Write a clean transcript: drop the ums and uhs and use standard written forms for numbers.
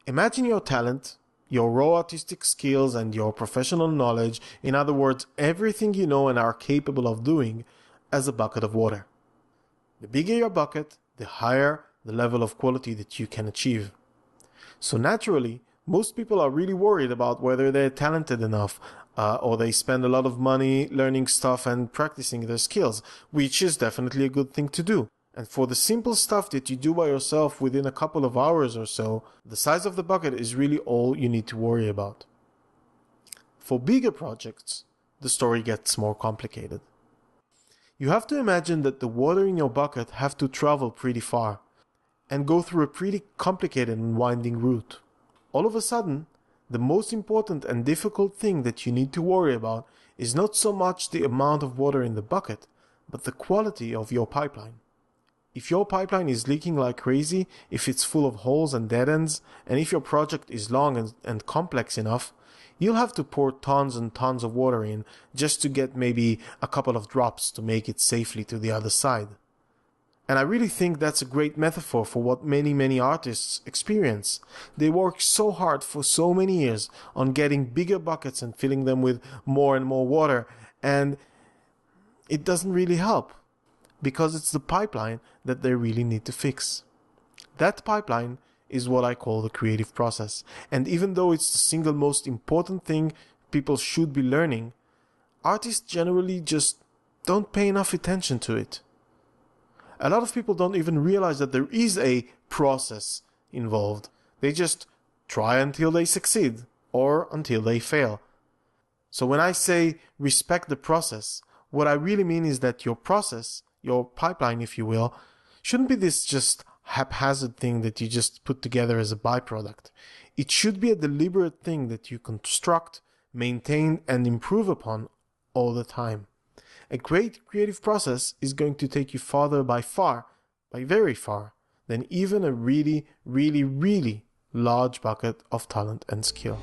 Imagine your talent, your raw artistic skills and your professional knowledge, in other words, everything you know and are capable of doing, as a bucket of water. The bigger your bucket, the higher the level of quality that you can achieve. So naturally, most people are really worried about whether they're talented enough, or they spend a lot of money learning stuff and practicing their skills, which is definitely a good thing to do. And for the simple stuff that you do by yourself within a couple of hours or so, the size of the bucket is really all you need to worry about. For bigger projects, the story gets more complicated. You have to imagine that the water in your bucket have to travel pretty far and go through a pretty complicated and winding route. All of a sudden, the most important and difficult thing that you need to worry about is not so much the amount of water in the bucket, but the quality of your pipeline. If your pipeline is leaking like crazy, if it's full of holes and dead ends, and if your project is long and complex enough, you'll have to pour tons and tons of water in just to get maybe a couple of drops to make it safely to the other side. And I really think that's a great metaphor for what many artists experience. They work so hard for so many years on getting bigger buckets and filling them with more and more water, and it doesn't really help, because it's the pipeline that they really need to fix. That pipeline is what I call the creative process, and even though it's the single most important thing people should be learning, artists generally just don't pay enough attention to it. A lot of people don't even realize that there is a process involved. They just try until they succeed or until they fail. So when I say respect the process, what I really mean is that your process, your pipeline if you will, shouldn't be this just haphazard thing that you just put together as a byproduct. It should be a deliberate thing that you construct, maintain and improve upon all the time. A great creative process is going to take you farther by very far, than even a really large bucket of talent and skill.